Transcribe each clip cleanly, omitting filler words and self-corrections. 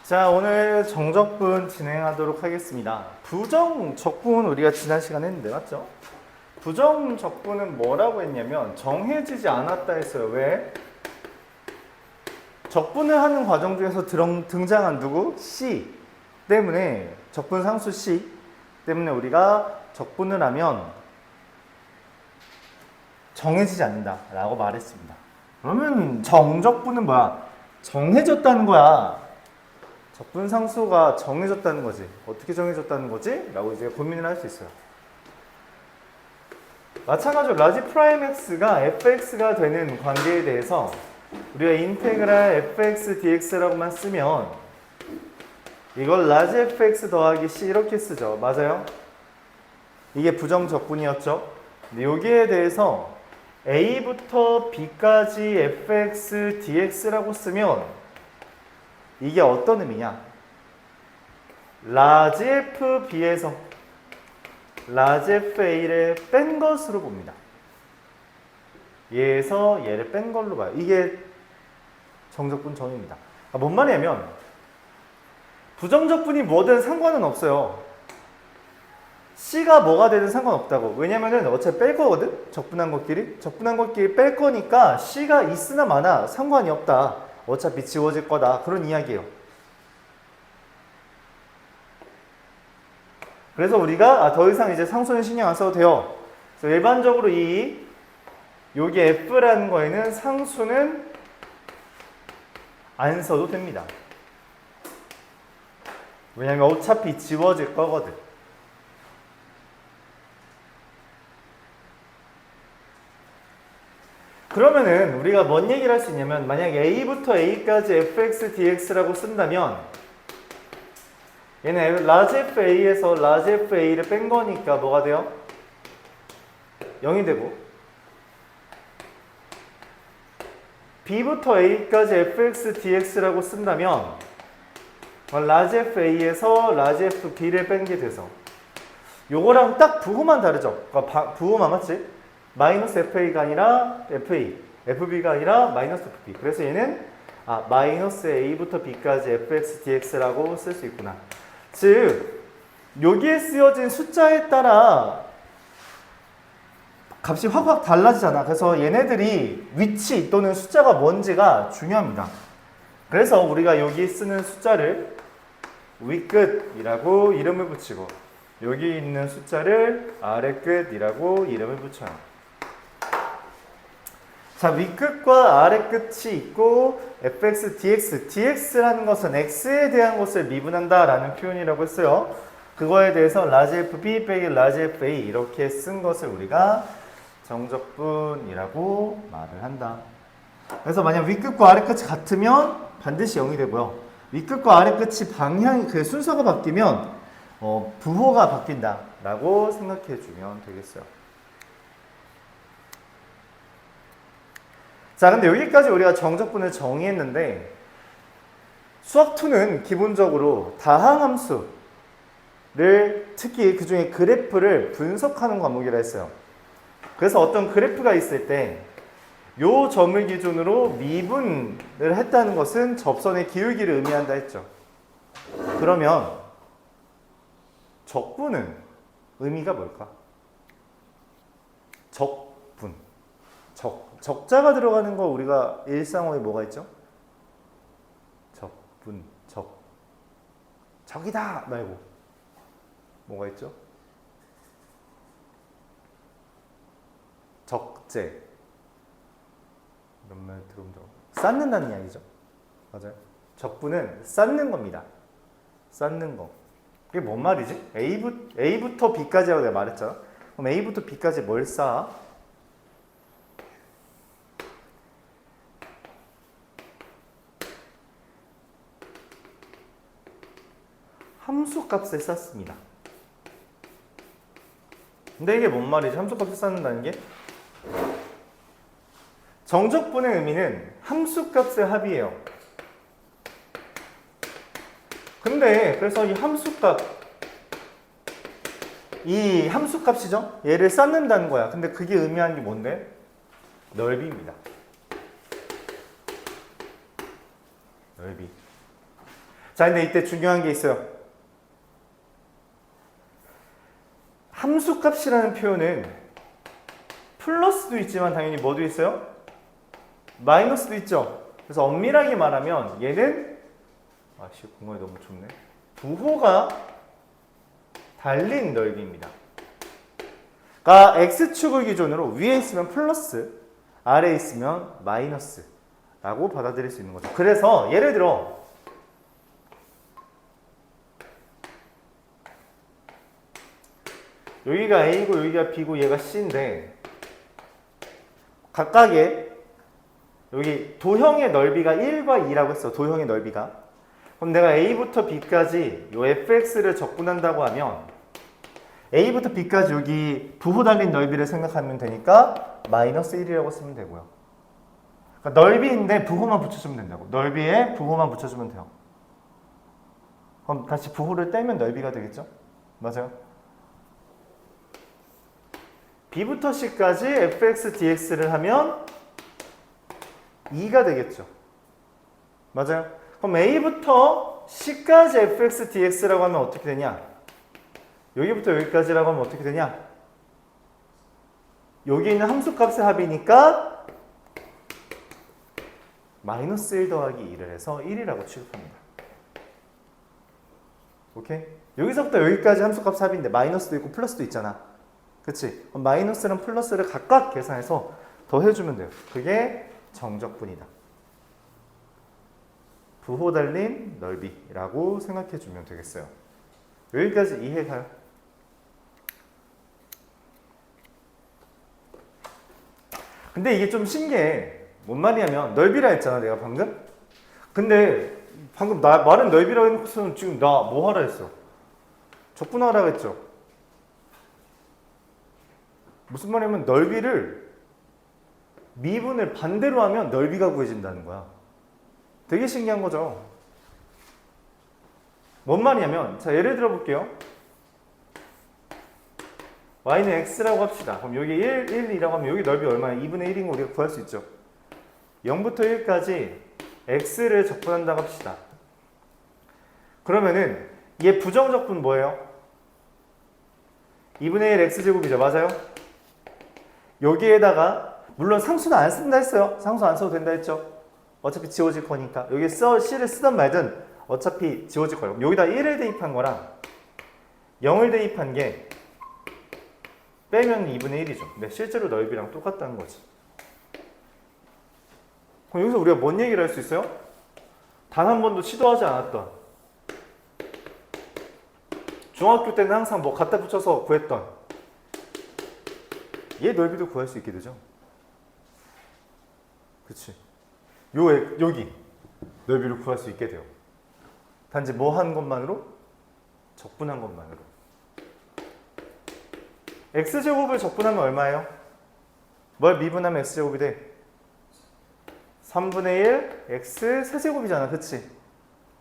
자, 오늘 정적분 진행하도록 하겠습니다. 부정적분 우리가 지난 시간에 했는데 맞죠? 부정적분은 뭐라고 했냐면 정해지지 않았다 했어요. 왜? 적분을 하는 과정 중에서 등장한 누구? C 때문에 적분 상수 C 때문에 우리가 적분을 하면 정해지지 않는다 라고 말했습니다. 그러면 정적분은 뭐야? 정해졌다는 거야. 적분 상수가 정해졌다는 거지. 어떻게 정해졌다는 거지? 라고 이제 고민을 할 수 있어요. 마찬가지로 라지 프라임 x가 fx가 되는 관계에 대해서 우리가 인테그랄 fx dx라고만 쓰면 이걸 라지 fx 더하기 c 이렇게 쓰죠. 맞아요? 이게 부정적분이었죠. 근데 여기에 대해서 a부터 b까지 fx dx라고 쓰면 이게 어떤 의미냐? 라지 fb에서 라지 fa를 뺀 것으로 봅니다. 얘에서 얘를 뺀 걸로 봐요. 이게 정적분 정의입니다. 뭔 말이냐면 부정적분이 뭐든 상관은 없어요. C가 뭐가 되든 상관없다고. 왜냐면은 어차피 뺄 거거든? 적분한 것끼리 뺄 거니까 C가 있으나 마나 상관이 없다. 어차피 지워질 거다. 그런 이야기예요. 그래서 우리가 더 이상 이제 상수는 신경 안 써도 돼요. 그래서 일반적으로 여기 F라는 거에는 상수는 안 써도 됩니다. 왜냐면 어차피 지워질 거거든. 그러면은 우리가 뭔 얘기를 할 수 있냐면 만약에 a부터 a까지 fx dx라고 쓴다면 얘는 라지 fa에서 라지 fa를 뺀 거니까 뭐가 돼요? 0이 되고 b부터 a까지 fx dx라고 쓴다면 라지 fa에서 라지 fb를 뺀 게 돼서 요거랑 딱 부호만 다르죠? 그러니까 부호만 맞지? 마이너스 FA가 아니라 FA, FB가 아니라 마이너스 FB. 그래서 얘는 마이너스 A부터 B까지 FX, DX라고 쓸 수 있구나. 즉, 여기에 쓰여진 숫자에 따라 값이 확확 달라지잖아. 그래서 얘네들이 위치 또는 숫자가 뭔지가 중요합니다. 그래서 우리가 여기 쓰는 숫자를 윗끝이라고 이름을 붙이고 여기 있는 숫자를 아래끝이라고 이름을 붙여요. 자, 윗끝과 아래끝이 있고 fx, dx. dx라는 것은 x에 대한 것을 미분한다 라는 표현이라고 했어요. 그거에 대해서 라지 fb 빼기 라지 fa 이렇게 쓴 것을 우리가 정적분이라고 말을 한다. 그래서 만약 윗끝과 아래끝이 같으면 반드시 0이 되고요. 윗끝과 아래끝이 그 순서가 바뀌면 부호가 바뀐다 라고 생각해 주면 되겠어요. 자, 근데 여기까지 우리가 정적분을 정의했는데 수학2는 기본적으로 다항함수를 특히 그 중에 그래프를 분석하는 과목이라 했어요. 그래서 어떤 그래프가 있을 때 요 점을 기준으로 미분을 했다는 것은 접선의 기울기를 의미한다 했죠. 그러면 적분은 의미가 뭘까? 적분. 적자가 들어가는 거 우리가 일상어에 뭐가 있죠? 적분, 적이다 말고 뭐가 있죠? 적재. 이런 말 들어본 적 쌓는다는 이야기죠. 맞아요. 적분은 쌓는 겁니다. 쌓는 거. 그게 뭔 말이지? A부터 B까지라고 내가 말했잖아. 그럼 A부터 B까지 뭘 쌓아? 함수값을 쌓습니다. 근데 이게 뭔 말이지? 함수값을 쌓는다는 게? 정적분의 의미는 함수값의 합이에요. 근데 그래서 이 함수값이죠? 얘를 쌓는다는 거야. 근데 그게 의미하는 게 뭔데? 넓이입니다. 넓이. 자, 근데 이때 중요한 게 있어요. 함수값이라는 표현은 플러스도 있지만 당연히 뭐도 있어요? 마이너스도 있죠. 그래서 엄밀하게 말하면 얘는 아씨 공간이 너무 좁네. 부호가 달린 넓이입니다. 그러니까 x축을 기준으로 위에 있으면 플러스, 아래에 있으면 마이너스 라고 받아들일 수 있는 거죠. 그래서 예를 들어 여기가 A고 여기가 B고 얘가 C인데 각각의 여기 도형의 넓이가 1과 2라고 했어. 도형의 넓이가. 그럼 내가 A부터 B까지 요 fx를 적분한다고 하면 A부터 B까지 여기 부호 달린 넓이를 생각하면 되니까 마이너스 1이라고 쓰면 되고요. 그러니까 넓이인데 부호만 붙여주면 된다고. 넓이에 부호만 붙여주면 돼요. 그럼 다시 부호를 떼면 넓이가 되겠죠? 맞아요. B부터 C까지 fx dx를 하면 2가 되겠죠. 맞아요. 그럼 A부터 C까지 fx dx라고 하면 어떻게 되냐? 여기부터 여기까지라고 하면 어떻게 되냐? 여기 있는 함수값의 합이니까 마이너스 1 더하기 2를 해서 1이라고 취급합니다. 오케이? 여기서부터 여기까지 함수값의 합인데 마이너스도 있고 플러스도 있잖아. 그치? 그럼 마이너스랑 플러스를 각각 계산해서 더해주면 돼요. 그게 정적분이다. 부호 달린 넓이라고 생각해주면 되겠어요. 여기까지 이해가요? 근데 이게 좀 신기해. 뭔 말이냐면 넓이라 했잖아 내가 방금. 근데 방금 나 말은 넓이라고 해놓고서는 지금 나 뭐 하라 했어? 적분하라 했죠. 무슨 말이냐면 넓이를 미분을 반대로 하면 넓이가 구해진다는 거야. 되게 신기한 거죠. 뭔 말이냐면 자 예를 들어 볼게요. y는 x라고 합시다. 그럼 여기 1, 2라고 하면 여기 넓이 얼마야? 2분의 1인 거 우리가 구할 수 있죠. 0부터 1까지 x를 적분한다고 합시다. 그러면은 얘 부정적분 뭐예요? 2분의 1 x제곱이죠. 맞아요? 여기에다가 물론 상수는 안 쓴다 했어요. 상수 안 써도 된다 했죠. 어차피 지워질 거니까. 여기 c를 쓰든 말든 어차피 지워질 거예요. 여기다 1을 대입한 거랑 0을 대입한 게 빼면 2분의 1이죠. 근데 실제로 넓이랑 똑같다는 거지. 그럼 여기서 우리가 뭔 얘기를 할 수 있어요? 단 한 번도 시도하지 않았던 중학교 때는 항상 뭐 갖다 붙여서 구했던 얘 넓이도 구할 수 있게 되죠. 그치? 여기 넓이를 구할 수 있게 돼요. 단지 뭐 한 것만으로? 적분한 것만으로. x제곱을 적분하면 얼마예요? 뭘 미분하면 x제곱이 돼? 3분의 1 x 세제곱이잖아. 그치?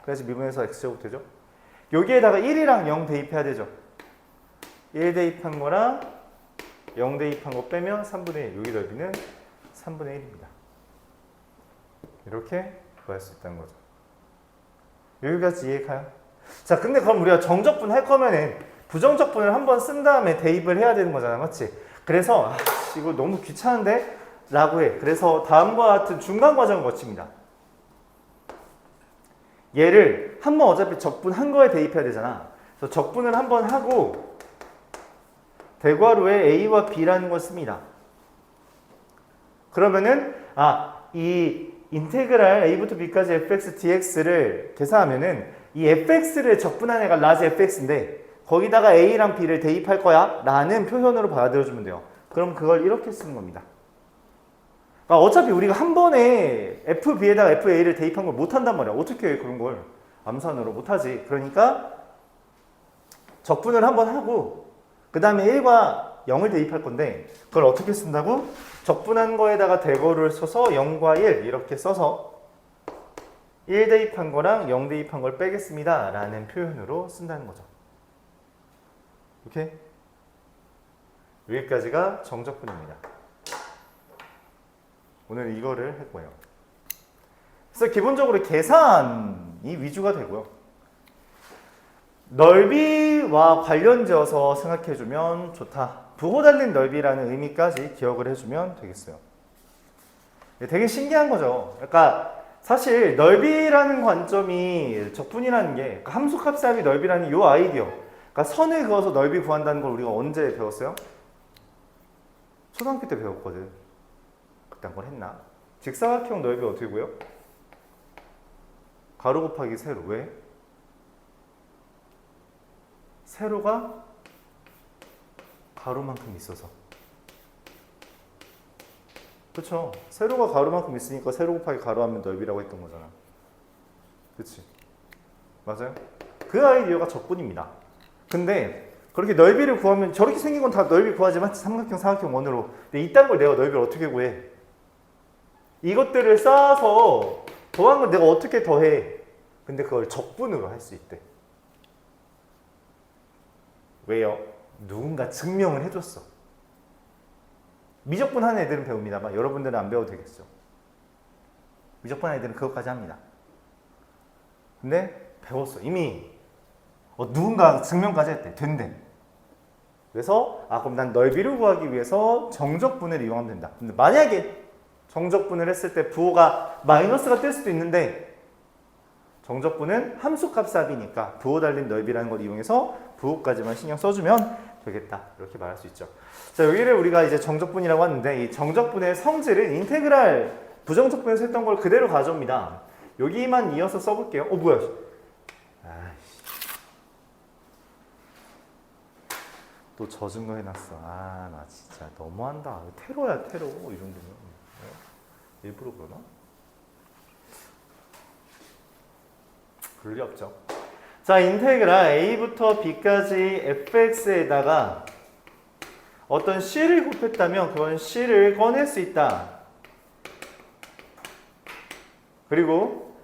그래야지 미분해서 x제곱 되죠. 여기에다가 1이랑 0 대입해야 되죠. 1 대입한 거랑 0 대입한 거 빼면 3분의 1. 여기 넓이는 3분의 1입니다. 이렇게 구할 수 있다는 거죠. 여기까지 이해가요? 자, 근데 그럼 우리가 정적분 할 거면은 부정적분을 한번 쓴 다음에 대입을 해야 되는 거잖아. 맞지? 그래서 이거 너무 귀찮은데? 라고 해. 그래서 다음과 같은 중간 과정을 거칩니다. 얘를 한번 어차피 적분한 거에 대입해야 되잖아. 그래서 적분을 한번 하고 대괄호에 a와 b라는 걸 씁니다. 그러면은 이 인테그랄 a부터 b까지 fx dx를 계산하면은 이 fx를 적분한 애가 라지 fx인데 거기다가 a랑 b를 대입할 거야 라는 표현으로 받아들여주면 돼요. 그럼 그걸 이렇게 쓰는 겁니다. 그러니까 어차피 우리가 한 번에 fb에다가 fa를 대입한 걸 못한단 말이야. 어떻게 해 그런 걸 암산으로 못하지. 그러니까 적분을 한번 하고 그 다음에 1과 0을 대입할 건데 그걸 어떻게 쓴다고? 적분한 거에다가 대괄호를 써서 0과 1 이렇게 써서 1 대입한 거랑 0 대입한 걸 빼겠습니다 라는 표현으로 쓴다는 거죠. 오케이? 여기까지가 정적분입니다. 오늘 이거를 할 거예요. 그래서 기본적으로 계산이 위주가 되고요. 넓이와 관련지어서 생각해주면 좋다. 부호 달린 넓이라는 의미까지 기억을 해주면 되겠어요. 되게 신기한 거죠. 그러니까 사실 넓이라는 관점이 적분이라는 게 그러니까 함수값합이 넓이라는 이 아이디어. 그러니까 선을 그어서 넓이 구한다는 걸 우리가 언제 배웠어요? 초등학교 때 배웠거든. 그딴 걸 했나? 직사각형 넓이 어떻게 구해요? 가로 곱하기 세로. 왜? 세로가 가로만큼 있어서. 그쵸? 세로가 가로만큼 있으니까 세로 곱하기 가로 하면 넓이라고 했던 거잖아. 그치? 맞아요? 그 아이디어가 적분입니다. 근데 그렇게 넓이를 구하면 저렇게 생긴 건 다 넓이 구하지만 삼각형, 사각형, 원으로. 근데 이딴 걸 내가 넓이를 어떻게 구해? 이것들을 쌓아서 더한 걸 내가 어떻게 더해? 근데 그걸 적분으로 할 수 있대. 왜요? 누군가 증명을 해줬어. 미적분 하는 애들은 배웁니다만 여러분들은 안 배워도 되겠죠. 미적분 하는 애들은 그것까지 합니다. 근데 배웠어. 이미 누군가 증명까지 했대. 된대. 그래서 그럼 난 넓이를 구하기 위해서 정적분을 이용하면 된다. 근데 만약에 정적분을 했을 때 부호가 마이너스가 뜰 수도 있는데 정적분은 함수값합이니까 부호 달린 넓이라는 걸 이용해서 부호까지만 신경 써주면 되겠다. 이렇게 말할 수 있죠. 자, 여기를 우리가 이제 정적분이라고 하는데 이 정적분의 성질은 인테그랄 부정적분에서 했던 걸 그대로 가져옵니다. 여기만 이어서 써볼게요. 뭐야? 아이씨. 또 젖은 거 해놨어. 나 진짜 너무한다. 테러야 테러. 이 정도면. 일부러 그러나? 그럴 리 없죠. 자, 인테그랄 a부터 b까지 fx에다가 어떤 c를 곱했다면 그건 c를 꺼낼 수 있다. 그리고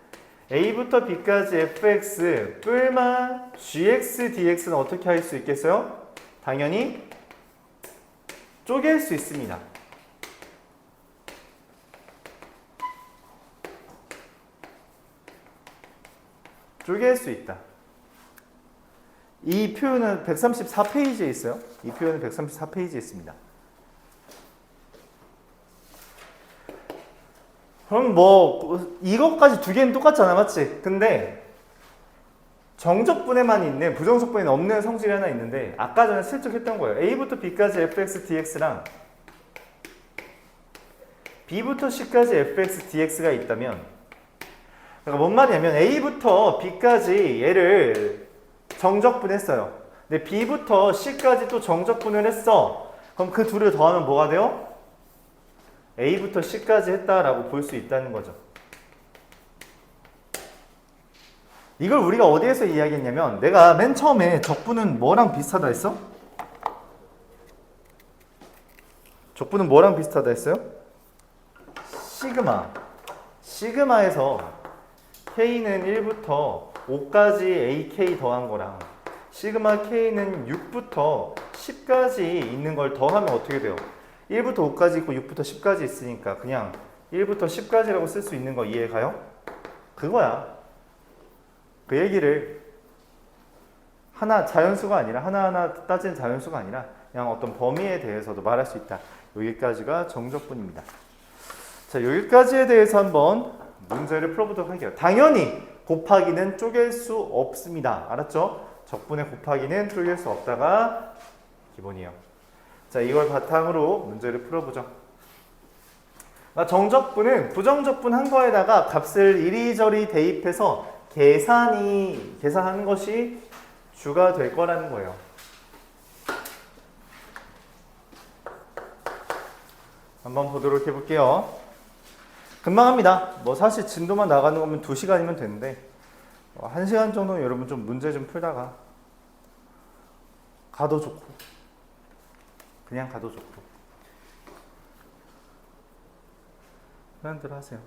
a부터 b까지 fx 뿔마 gx dx는 어떻게 할 수 있겠어요? 당연히 쪼갤 수 있습니다. 쪼갤 수 있다. 이 표현은 134페이지에 있어요. 이 표현은 134페이지에 있습니다. 그럼 이것까지 두 개는 똑같잖아, 맞지? 근데 정적분에만 있는, 부정적분에는 없는 성질이 하나 있는데 아까 전에 슬쩍 했던 거예요. a부터 b까지 fx dx랑 b부터 c까지 fx dx가 있다면 그러니까 뭔 말이냐면 a부터 b까지 얘를 정적분했어요. 근데 b부터 c까지 또 정적분을 했어. 그럼 그 둘을 더하면 뭐가 돼요? a부터 c까지 했다라고 볼 수 있다는 거죠. 이걸 우리가 어디에서 이야기했냐면 내가 맨 처음에 적분은 뭐랑 비슷하다 했어? 적분은 뭐랑 비슷하다 했어요? 시그마. 시그마에서 K는 1부터 5까지 AK 더한 거랑 시그마 K는 6부터 10까지 있는 걸 더하면 어떻게 돼요? 1부터 5까지 있고 6부터 10까지 있으니까 그냥 1부터 10까지라고 쓸 수 있는 거 이해가요? 그거야. 그 얘기를 하나 자연수가 아니라 하나하나 따지는 자연수가 아니라 그냥 어떤 범위에 대해서도 말할 수 있다. 여기까지가 정적분입니다. 자, 여기까지에 대해서 한번 문제를 풀어보도록 할게요. 당연히 곱하기는 쪼갤 수 없습니다. 알았죠? 적분의 곱하기는 쪼갤 수 없다가 기본이에요. 자, 이걸 바탕으로 문제를 풀어보죠. 정적분은 부정적분 한 거에다가 값을 이리저리 대입해서 계산하는 것이 주가 될 거라는 거예요. 한번 보도록 해볼게요. 금방 합니다. 사실 진도만 나가는 거면 2시간이면 되는데 1시간 정도는 여러분 좀 문제 좀 풀다가 가도 좋고 그냥 가도 좋고 그런 대로 하세요.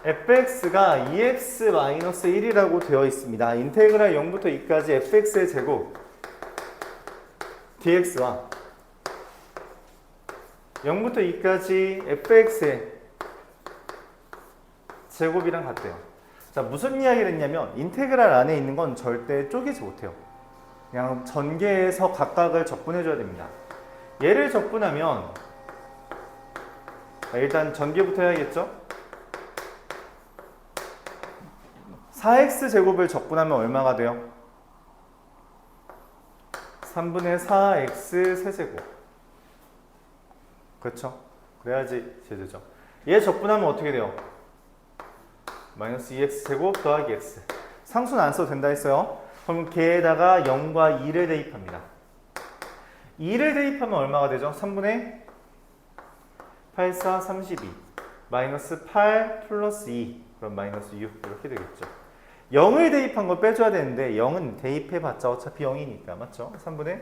fx가 2x-1이라고 되어 있습니다. 인테그랄 0부터 2까지 fx의 제곱 dx와 0부터 2까지 fx의 제곱이랑 같대요. 자, 무슨 이야기를 했냐면 인테그랄 안에 있는 건 절대 쪼개지 못해요. 그냥 전개해서 각각을 적분해 줘야 됩니다. 얘를 적분하면 일단 전개부터 해야겠죠? 4x 제곱을 적분하면 얼마가 돼요? 3분의 4x 세제곱. 그렇죠? 그래야지 제대죠. 얘 적분하면 어떻게 돼요? 마이너스 2x 제곱 더하기 x. 상수는 안 써도 된다 했어요. 그럼 걔에다가 0과 2를 대입합니다. 2를 대입하면 얼마가 되죠? 3분의 8, 4, 32 마이너스 8 플러스 2 그럼 마이너스 6 이렇게 되겠죠. 0을 대입한 걸 빼줘야 되는데 0은 대입해봤자 어차피 0이니까 맞죠? 3분의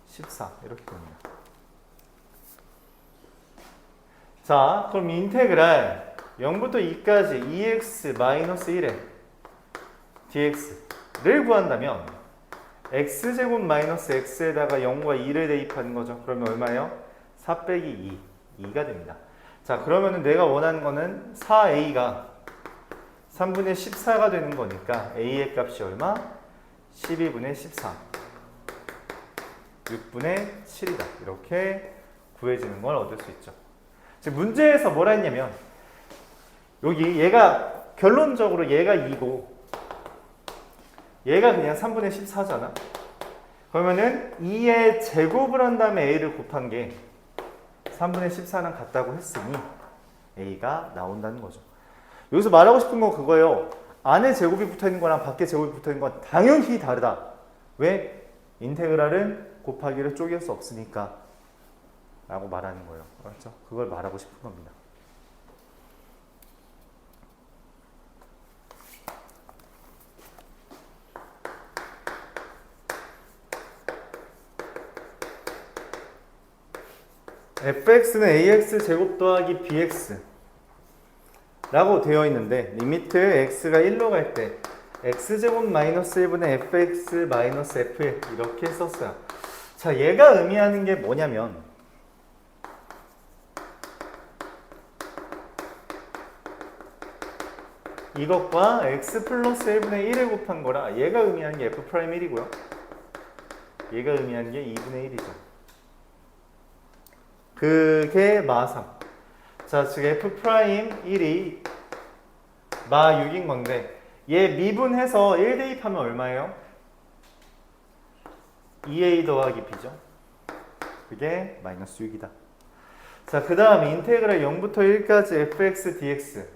14 이렇게 됩니다. 자, 그럼 인테그랄 0부터 2까지 2x 마이너스 1의 dx를 구한다면 x제곱 마이너스 x에다가 0과 2를 대입하는 거죠. 그러면 얼마예요? 4 빼기 2가 됩니다. 자, 그러면은 내가 원하는 거는 4a가 3분의 14가 되는 거니까 a의 값이 얼마? 12분의 14 6분의 7이다. 이렇게 구해지는 걸 얻을 수 있죠. 지금 문제에서 뭐라 했냐면 여기 얘가 결론적으로 얘가 2고 얘가 그냥 3분의 14잖아. 그러면은 2의 제곱을 한 다음에 a를 곱한 게 3분의 14랑 같다고 했으니 a가 나온다는 거죠. 여기서 말하고 싶은 건 그거예요. 안에 제곱이 붙어있는 거랑 밖에 제곱이 붙어있는 건 당연히 다르다. 왜? 인테그랄은 곱하기를 쪼갤 수 없으니까 라고 말하는 거예요. 그렇죠? 그걸 말하고 싶은 겁니다. fx는 ax 제곱 더하기 bx 라고 되어 있는데 리미트 x가 1로 갈 때 x제곱 마이너스 1분의 fx 마이너스 f 이렇게 썼어요. 자, 얘가 의미하는 게 뭐냐면 이것과 x 플러스 1분의 1을 곱한 거라 얘가 의미하는 게 f'1이고요. 얘가 의미하는 게 2분의 1이죠. 그게 마3. 자, 즉 f'1이 마6인 건데 얘 미분해서 1 대입하면 얼마예요? 2a 더하기 b죠. 그게 마이너스 6이다. 자, 그 다음 인테그랄 0부터 1까지 fx dx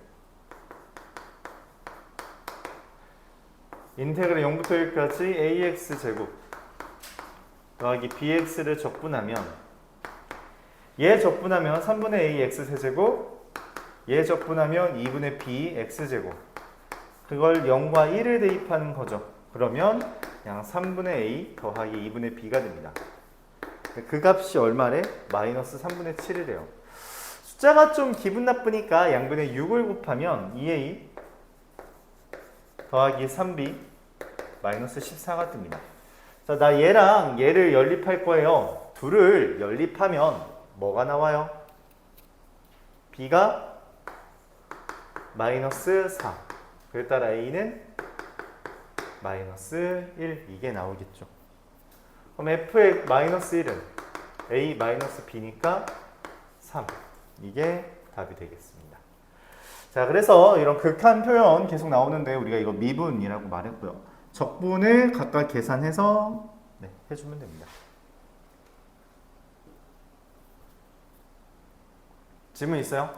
인테그랄 0부터 1까지 ax 제곱 더하기 bx를 적분하면 얘 적분하면 3분의 a x 세제곱 얘 적분하면 2분의 b x제곱 그걸 0과 1을 대입하는 거죠. 그러면 그냥 3분의 a 더하기 2분의 b가 됩니다. 그 값이 얼마래? 마이너스 3분의 7이래요. 숫자가 좀 기분 나쁘니까 양변에 6을 곱하면 2a 더하기 3b 마이너스 14가 뜹니다. 자, 나 얘랑 얘를 연립할 거예요. 둘을 연립하면 뭐가 나와요? b가 마이너스 4 그에 따라 a는 마이너스 1 이게 나오겠죠. 그럼 f의 마이너스 1은 a 마이너스 b니까 3 이게 답이 되겠습니다. 자, 그래서 이런 극한 표현 계속 나오는데 우리가 이거 미분이라고 말했고요. 적분을 각각 계산해서 해주면 됩니다. 질문 있어요?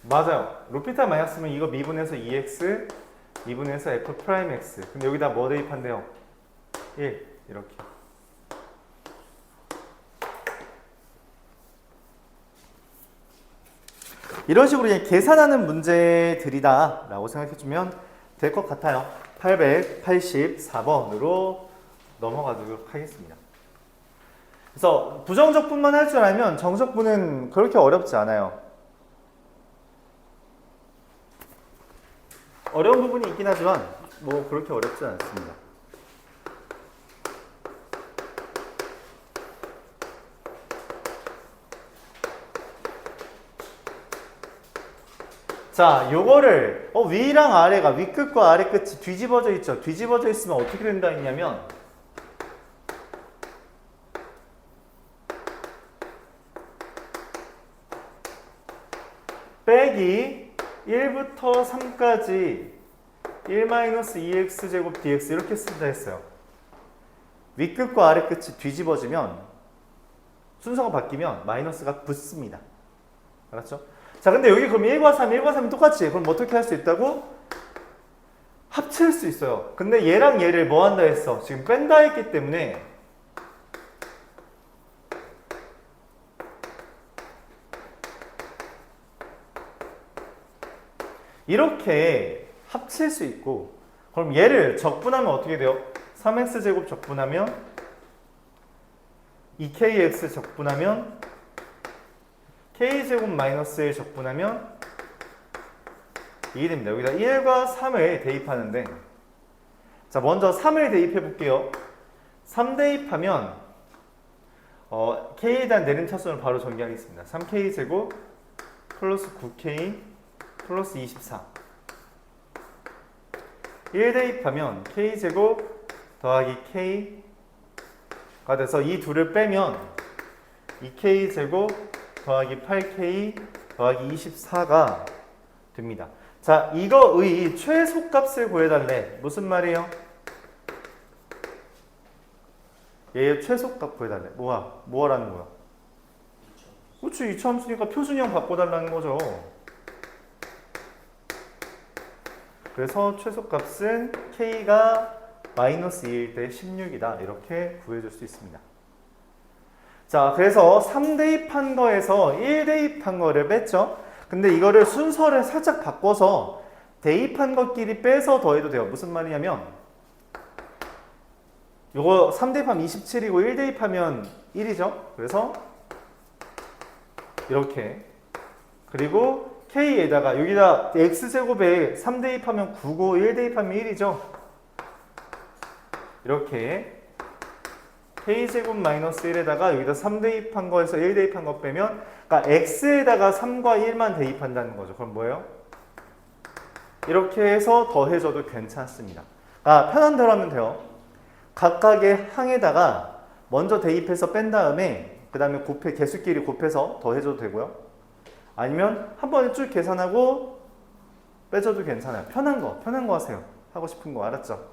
맞아요. 루피탈 만약 쓰면 이거 미분해서 2x, 미분해서 f'x. 근데 여기다 뭐 대입한대요? 1 이렇게. 이런 식으로 그냥 계산하는 문제들이다 라고 생각해주면 될 것 같아요. 884번으로 넘어가도록 하겠습니다. 그래서 부정적분만 할 줄 알면 정적분은 그렇게 어렵지 않아요. 어려운 부분이 있긴 하지만 뭐 그렇게 어렵지 않습니다. 자, 요거를 위랑 아래가 윗끝과 아래끝이 뒤집어져 있죠. 뒤집어져 있으면 어떻게 된다 했냐면 빼기 1부터 3까지 1-2x제곱 dx 이렇게 쓴다 했어요. 윗끝과 아래끝이 뒤집어지면 순서가 바뀌면 마이너스가 붙습니다. 알았죠? 자, 근데 여기 그럼 1과 3이 똑같지? 그럼 어떻게 할 수 있다고? 합칠 수 있어요. 근데 얘랑 얘를 뭐 한다 했어? 지금 뺀다 했기 때문에 이렇게 합칠 수 있고, 그럼 얘를 적분하면 어떻게 돼요? 3x제곱 적분하면 2kx 적분하면 k제곱 마이너스 1 적분하면 이게 됩니다. 여기다 1과 3을 대입하는데, 자, 먼저 3을 대입해 볼게요. 3 대입하면 k에 대한 내림 차수는 바로 전개하겠습니다. 3k제곱 플러스 9k 플러스 24. 1 대입하면 k제곱 더하기 k가 돼서 이 둘을 빼면 2k제곱 더하기 8k 더하기 24가 됩니다. 자, 이거의 최소값을 구해달래. 무슨 말이에요? 얘의 최소값 구해달래. 뭐라는 거야? 그렇지, 이차함수니까 표준형 바꿔달라는 거죠. 그래서 최소값은 k가 마이너스 2일 때 16이다. 이렇게 구해줄 수 있습니다. 자, 그래서 3 대입한 거에서 1 대입한 거를 뺐죠. 근데 이거를 순서를 살짝 바꿔서 대입한 것끼리 빼서 더해도 돼요. 무슨 말이냐면 요거 3 대입하면 27이고 1 대입하면 1이죠. 그래서 이렇게, 그리고 k에다가 여기다 x제곱에 3 대입하면 9고 1 대입하면 1이죠. 이렇게 k제곱 마이너스 1에다가 여기다 3 대입한 거에서 1 대입한 거 빼면, 그러니까 x에다가 3과 1만 대입한다는 거죠. 그럼 뭐예요? 이렇게 해서 더해줘도 괜찮습니다. 편한 대로 하면 돼요. 각각의 항에다가 먼저 대입해서 뺀 다음에 그 다음에 개수끼리 곱해서 더해줘도 되고요. 아니면 한 번에 쭉 계산하고 빼줘도 괜찮아요. 편한 거 하세요. 하고 싶은 거, 알았죠?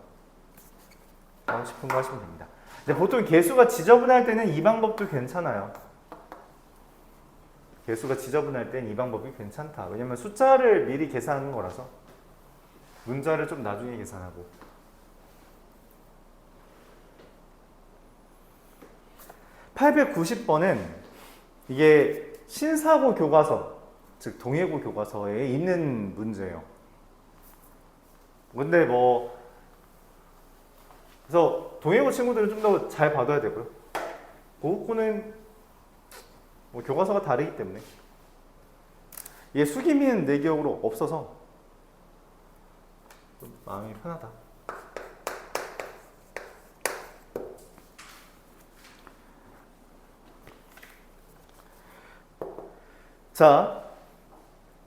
하고 싶은 거 하시면 됩니다. 근데 보통 개수가 지저분할 때는 이 방법도 괜찮아요. 개수가 지저분할 땐 이 방법이 괜찮다. 왜냐면 숫자를 미리 계산하는 거라서. 문자를 좀 나중에 계산하고. 890번은 이게 신사고 교과서, 즉 동해고 교과서에 있는 문제예요. 근데 그래서 동해고 친구들은 좀 더 잘 봐둬야 되고요. 고고는 교과서가 다르기 때문에 얘 수기미는 내 기억으로 없어서 좀 마음이 편하다. 자,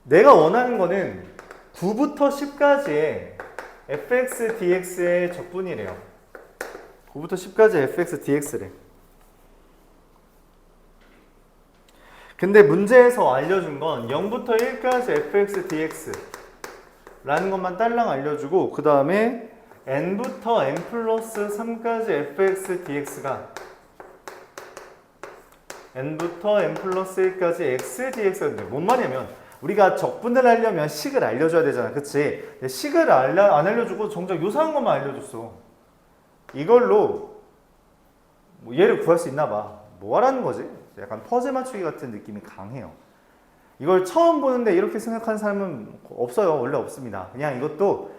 내가 원하는 거는 9부터 10까지의 fx dx의 적분이래요. 9부터 10까지 fx dx래. 근데 문제에서 알려준 건 0부터 1까지 fx dx 라는 것만 딸랑 알려주고, 그 다음에 n부터 n 플러스 3까지 fx dx가 n부터 n 플러스 1까지 x dx인데 뭔 말이냐면, 우리가 적분을 하려면 식을 알려줘야 되잖아. 그치? 근데 식을 안 알려주고 정작 요상한 것만 알려줬어. 이걸로 얘를 구할 수 있나 봐. 뭐 하라는 거지? 약간 퍼즐 맞추기 같은 느낌이 강해요. 이걸 처음 보는데 이렇게 생각하는 사람은 없어요. 원래 없습니다. 그냥 이것도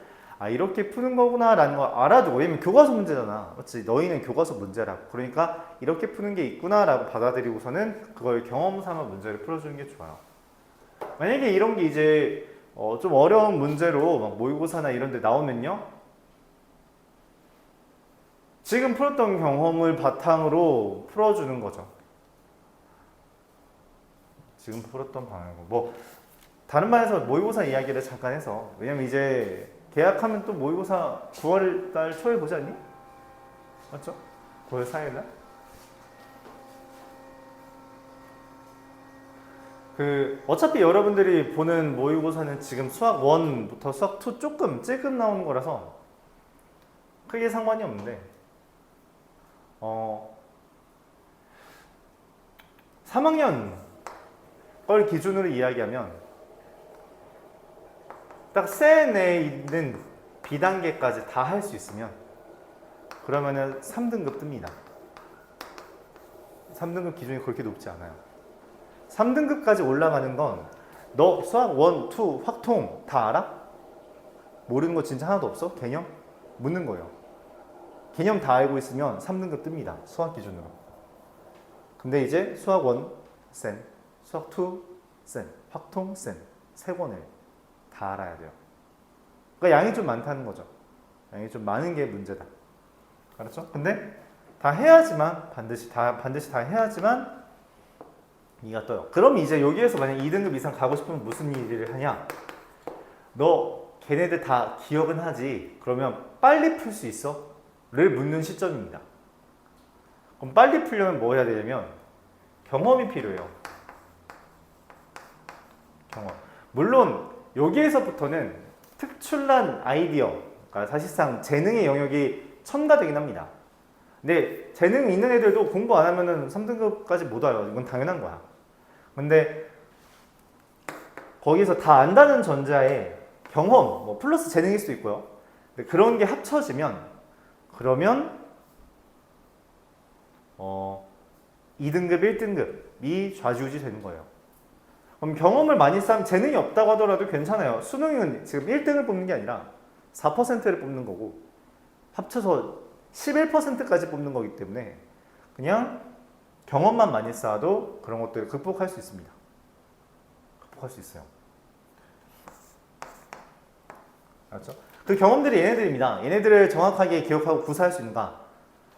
이렇게 푸는 거구나 라는 걸 알아두고, 왜냐면 교과서 문제잖아. 맞지? 너희는 교과서 문제라고. 그러니까 이렇게 푸는 게 있구나 라고 받아들이고서는 그걸 경험 삼아 문제를 풀어주는 게 좋아요. 만약에 이런 게 이제 좀 어려운 문제로 막 모의고사나 이런 데 나오면요, 지금 풀었던 경험을 바탕으로 풀어주는 거죠. 지금 풀었던 방향으로 다른 반에서 모의고사 이야기를 잠깐 해서, 왜냐면 이제 계약하면 또 모의고사 9월달 초에 보지 않니? 맞죠? 9월 4일날? 어차피 여러분들이 보는 모의고사는 지금 수학 1부터 수학 2 조금 찔끔 나오는 거라서 크게 상관이 없는데, 3학년 걸 기준으로 이야기하면 딱 세 내에 있는 B단계까지 다 할 수 있으면 그러면은 3등급 뜹니다. 3등급 기준이 그렇게 높지 않아요. 3등급까지 올라가는 건 너 수학 1, 2, 확통 다 알아? 모르는 거 진짜 하나도 없어? 개념? 묻는 거예요. 개념 다 알고 있으면 3등급 뜹니다. 수학 기준으로. 근데 이제 수학 1 쌤, 수학 2 쌤, 확통 쌤, 세 권을 다 알아야 돼요. 그러니까 양이 좀 많다는 거죠. 양이 좀 많은 게 문제다. 알았죠? 근데 다 해야지만 반드시 다 해야지만 이가 떠요. 그럼 이제 여기에서 만약 2등급 이상 가고 싶으면 무슨 일을 하냐? 너 걔네들 다 기억은 하지. 그러면 빨리 풀 수 있어? 를 묻는 시점입니다. 그럼 빨리 풀려면 뭐 해야 되냐면 경험이 필요해요. 경험. 물론 여기에서부터는 특출난 아이디어, 그러니까 사실상 재능의 영역이 첨가되긴 합니다. 근데 재능 있는 애들도 공부 안 하면은 3등급까지 못 와요. 이건 당연한 거야. 근데 거기서 다 안다는 전자에 경험, 뭐 플러스 재능일 수도 있고요. 근데 그런 게 합쳐지면 그러면 2등급, 1등급이 좌지우지 되는 거예요. 그럼 경험을 많이 쌓으면 재능이 없다고 하더라도 괜찮아요. 수능은 지금 1등을 뽑는 게 아니라 4%를 뽑는 거고 합쳐서 11%까지 뽑는 거기 때문에 그냥 경험만 많이 쌓아도 그런 것들을 극복할 수 있습니다. 극복할 수 있어요. 알았죠? 그 경험들이 얘네들입니다. 얘네들을 정확하게 기억하고 구사할 수 있는가?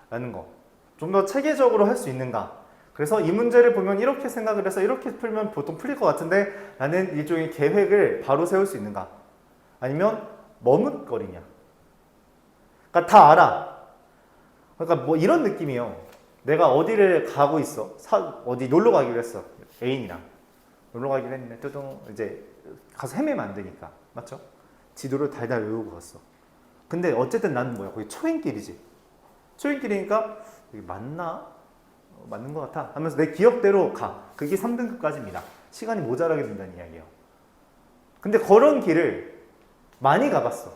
라는 거. 좀 더 체계적으로 할 수 있는가? 그래서 이 문제를 보면 이렇게 생각을 해서 이렇게 풀면 보통 풀릴 것 같은데 라는 일종의 계획을 바로 세울 수 있는가? 아니면 머뭇거리냐? 그러니까 다 알아. 그러니까 뭐 이런 느낌이에요. 내가 어디를 가고 있어. 어디 놀러 가기로 했어. 애인이랑. 놀러 가기로 했는데 뚜둥 이제 가서 헤매면 안 되니까. 맞죠? 지도를 달달 외우고 갔어. 근데 어쨌든 나는 뭐야? 거기 초행길이지. 초행길이니까 이게 맞나? 맞는 것 같아. 하면서 내 기억대로 가. 그게 3등급까지입니다. 시간이 모자라게 된다는 이야기예요. 근데 그런 길을 많이 가봤어.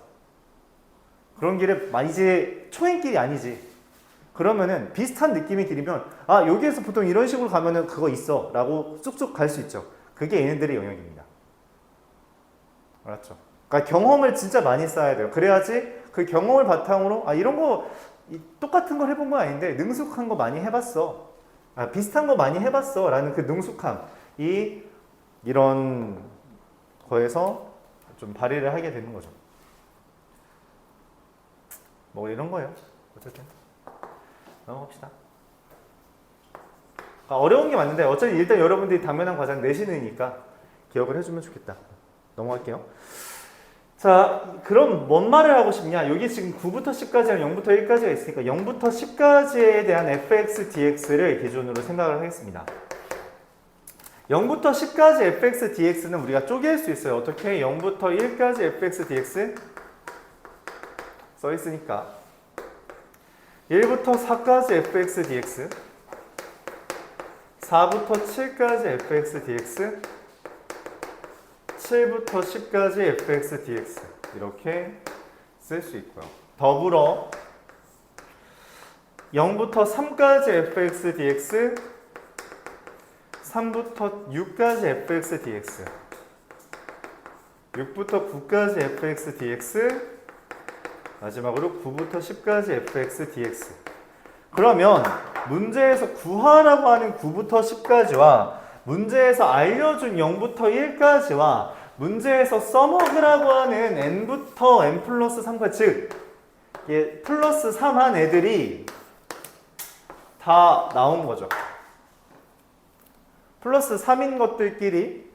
그런 길을 이제 초행길이 아니지. 그러면은 비슷한 느낌의 길이면 아 여기에서 보통 이런 식으로 가면은 그거 있어 라고 쑥쑥 갈 수 있죠. 그게 얘네들의 영역입니다. 알았죠? 그러니까 경험을 진짜 많이 쌓아야 돼요. 그래야지 그 경험을 바탕으로 아 이런 거 똑같은 걸 해본 건 아닌데 능숙한 거 많이 해봤어. 아 비슷한 거 많이 해봤어 라는 그 능숙함이 이런 거에서 좀 발휘를 하게 되는 거죠. 뭐 이런 거예요. 어쨌든 넘어갑시다. 어려운 게 맞는데 어차피 일단 여러분들이 당면한 과정 내신이니까 기억을 해주면 좋겠다. 넘어갈게요. 자, 그럼 뭔 말을 하고 싶냐? 여기 지금 9부터 10까지랑 0부터 1까지가 있으니까 0부터 10까지에 대한 fx, dx를 기준으로 생각을 하겠습니다. 0부터 10까지 fx, dx는 우리가 쪼갤 수 있어요. 어떻게? 0부터 1까지 fx, dx 써 있으니까 1부터 4까지 fx, dx 4부터 7까지 fx, dx 7부터 10까지 fx, dx 이렇게 쓸 수 있고요. 더불어 0부터 3까지 fx, dx 3부터 6까지 fx, dx 6부터 9까지 fx, dx 마지막으로 9부터 10까지 fx, dx. 그러면 문제에서 구하라고 하는 9부터 10까지와 문제에서 알려준 0부터 1까지와 문제에서 써먹으라고 하는 n부터 n 플러스 3까지 즉 플러스 3한 애들이 다 나온 거죠. 플러스 3인 것들끼리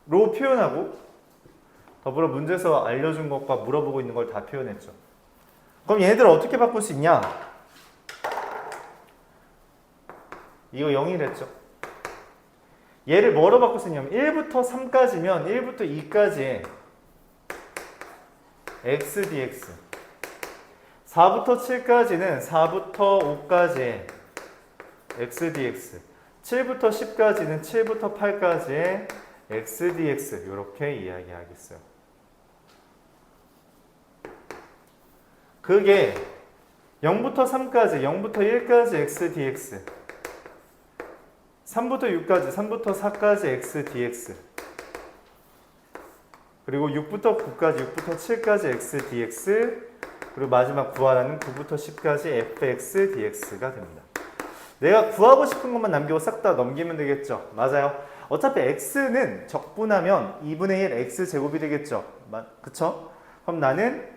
표현하고 더불어 문제에서 알려준 것과 물어보고 있는 걸 다 표현했죠. 그럼 얘네들 어떻게 바꿀 수 있냐? 이거 0이랬죠. 얘를 뭐로 바꿀 수 있냐면 1부터 3까지면 1부터 2까지의 x dx, 4부터 7까지는 4부터 5까지의 x dx, 7부터 10까지는 7부터 8까지의 x dx 이렇게 이야기하겠어요. 그게 0부터 3까지, 0부터 1까지 x dx, 3부터 6까지, 3부터 4까지 x dx, 그리고 6부터 9까지, 6부터 7까지 x dx, 그리고 마지막 구하라는 9부터 10까지 fx dx가 됩니다. 내가 구하고 싶은 것만 남기고 싹 다 넘기면 되겠죠. 맞아요. 어차피 x는 적분하면 2분의 1 x제곱이 되겠죠. 그쵸? 그럼 나는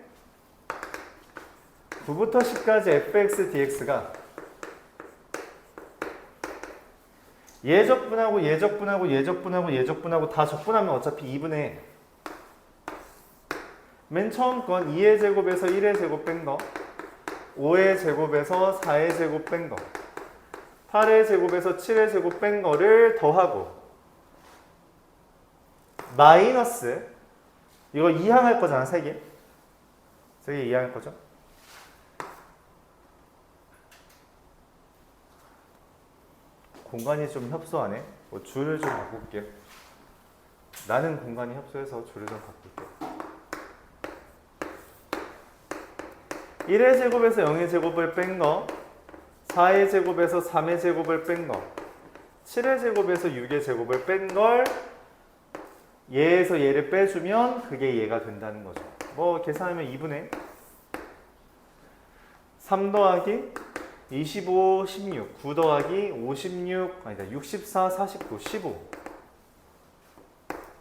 9부터 10까지 fx dx가 얘 적분하고 얘 적분하고 얘 적분하고 얘 적분하고 다 적분하면 어차피 2분의 1. 맨 처음 건 2의 제곱에서 1의 제곱 뺀 거, 5의 제곱에서 4의 제곱 뺀 거, 8의 제곱에서 7의 제곱 뺀 거를 더하고 마이너스 이거 이항할 거잖아. 3개 2항할 거죠. 공간이 좀 협소하네. 줄을 좀 바꿀게요. 나는 공간이 협소해서 줄을 좀 바꿀게요. 1의 제곱에서 0의 제곱을 뺀 거, 4의 제곱에서 3의 제곱을 뺀 거, 7의 제곱에서 6의 제곱을 뺀 걸 얘에서 얘를 빼주면 그게 얘가 된다는 거죠. 뭐 계산하면 2분의 3 더하기 25, 16, 9 더하기 56, 아니다 64, 49, 15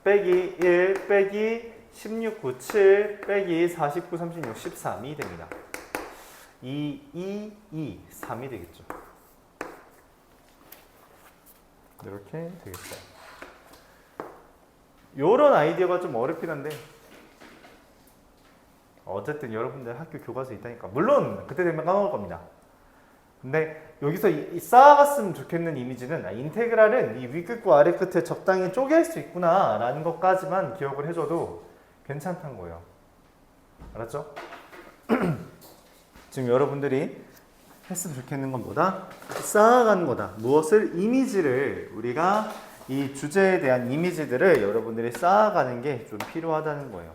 빼기 1 빼기 16, 9, 7 빼기 49, 36, 13이 됩니다. 2, 3이 되겠죠. 이렇게 되겠어요. 요런 아이디어가 좀 어렵긴 한데 어쨌든 여러분들 학교 교과서에 있다니까. 물론 그때 되면 까먹을 겁니다. 근데 여기서 쌓아갔으면 좋겠는 이미지는 인테그랄은 이 윗끝과 아래끝에 적당히 쪼갤 수 있구나 라는 것까지만 기억을 해줘도 괜찮다는 거예요. 알았죠? 지금 여러분들이 했으면 좋겠는 건 뭐다? 쌓아가는 거다. 무엇을? 이미지를 우리가 이 주제에 대한 이미지들을 여러분들이 쌓아가는 게 좀 필요하다는 거예요.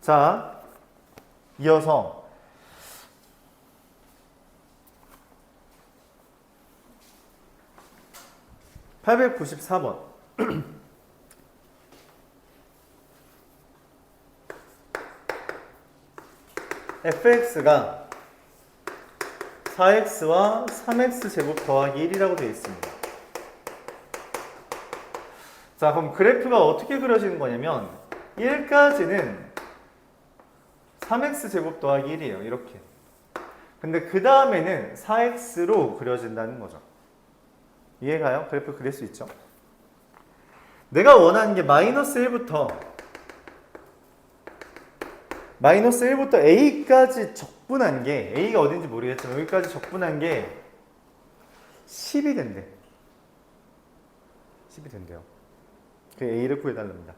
자, 이어서 894번 fx가 4x와 3x 제곱 더하기 1이라고 되어 있습니다. 자, 그럼 그래프가 어떻게 그려지는 거냐면 1까지는 3x 제곱 더하기 1이에요. 이렇게. 근데 그 다음에는 4x로 그려진다는 거죠. 이해가요? 그래프 그릴 수 있죠? 내가 원하는 게 마이너스 1부터 a까지 적분한 게 a가 어딘지 모르겠지만 여기까지 적분한 게 10이 된대. 10이 된대요. 그 a를 구해달랍니다.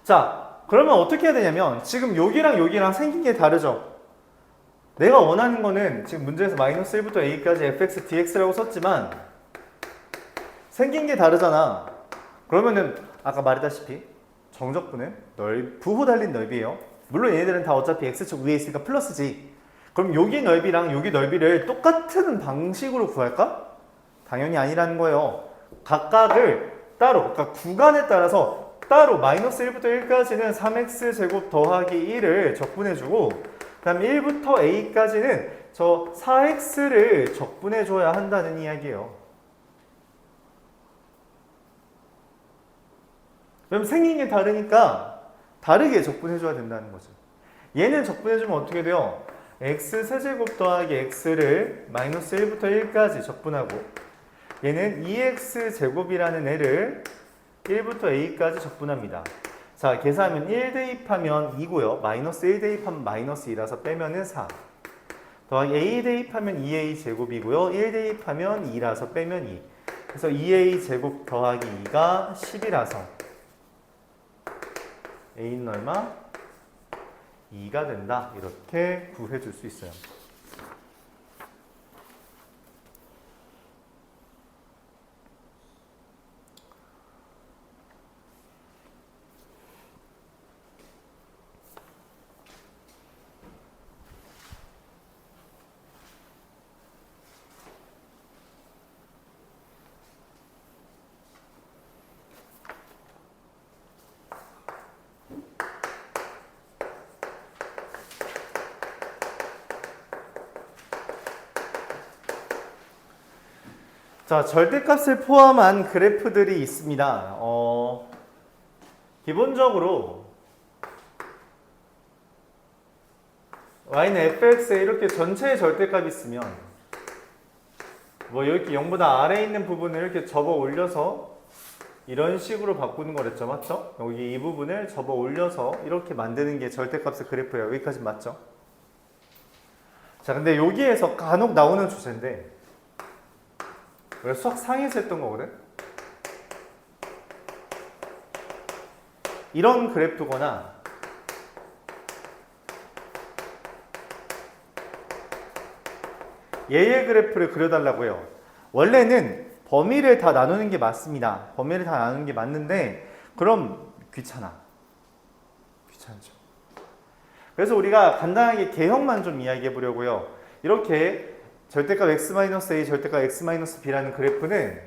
자, 그러면 어떻게 해야 되냐면 지금 여기랑 생긴 게 다르죠? 내가 원하는 거는 지금 문제에서 마이너스 1부터 a까지 fx dx라고 썼지만 생긴 게 다르잖아. 그러면은 아까 말했다시피 정적분은 부호 달린 넓이에요. 물론 얘네들은 다 어차피 x축 위에 있으니까 플러스지. 그럼 여기 넓이랑 여기 넓이를 똑같은 방식으로 구할까? 당연히 아니라는 거예요. 각각을 따로, 그러니까 구간에 따라서 따로 마이너스 1부터 1까지는 3x 제곱 더하기 1을 적분해주고 그 다음 1부터 a까지는 저 4x를 적분해줘야 한다는 이야기예요. 그럼 생긴 게 다르니까 다르게 적분해줘야 된다는 거죠. 얘는 적분해주면 어떻게 돼요? x 세제곱 더하기 x를 마이너스 1부터 1까지 적분하고 얘는 2x제곱이라는 애를 1부터 a까지 적분합니다. 자, 계산하면 1 대입하면 2고요. 마이너스 1 대입하면 마이너스 2라서 빼면은 4. 더하기 a 대입하면 2a 제곱이고요. 1 대입하면 2라서 빼면 2. 그래서 2a 제곱 더하기 2가 10이라서 a는 얼마? 2가 된다. 이렇게 구해줄 수 있어요. 자, 절대값을 포함한 그래프들이 있습니다. 기본적으로 y는 fx에 이렇게 전체의 절대값이 있으면 뭐 이렇게 0보다 아래에 있는 부분을 이렇게 접어 올려서 이런 식으로 바꾸는 거랬죠, 맞죠? 여기 이 부분을 접어 올려서 이렇게 만드는 게 절대값의 그래프예요. 여기까지 맞죠? 자, 근데 여기에서 간혹 나오는 주제인데 수학 상에서 했던 거거든? 이런 그래프거나 얘의 그래프를 그려달라고 해요. 원래는 범위를 다 나누는 게 맞습니다. 범위를 다 나누는 게 맞는데 그럼 귀찮죠. 그래서 우리가 간단하게 개형만 좀 이야기해 보려고요. 이렇게 절대값 x-a, 절대값 x-b라는 그래프는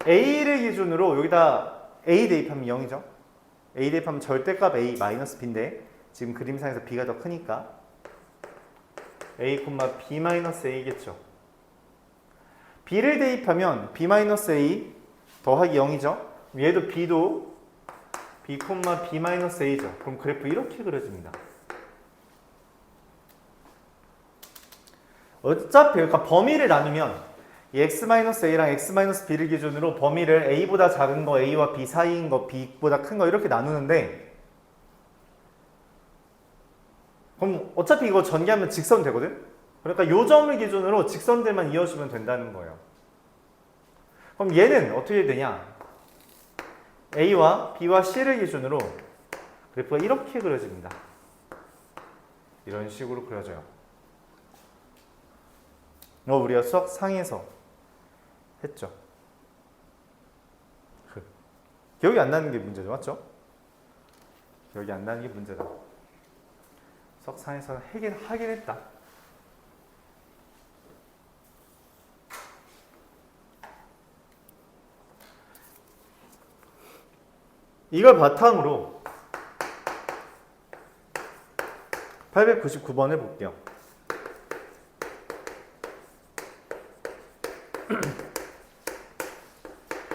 a를 기준으로 여기다 a 대입하면 0이죠. a 대입하면 절대값 a-b인데 지금 그림상에서 b가 더 크니까 a, b-a겠죠. b를 대입하면 b-a 더하기 0이죠. 얘도 b도 b, b-a죠. 그럼 그래프 이렇게 그려집니다. 어차피 그러니까 범위를 나누면 이 x-a랑 x-b를 기준으로 범위를 a보다 작은 거 a와 b 사이인 거 b보다 큰 거 이렇게 나누는데 그럼 어차피 이거 전개하면 직선 되거든? 그러니까 요 점을 기준으로 직선들만 이어주면 된다는 거예요. 그럼 얘는 어떻게 되냐? a와 b와 c를 기준으로 그래프가 이렇게 그려집니다. 이런 식으로 그려져요. 우리가 수학 상에서 했죠. 기억이 안 나는 게 문제죠, 맞죠? 기억이 안 나는 게 문제다. 수학 상에서 하긴 했다. 이걸 바탕으로 899번을 볼게요.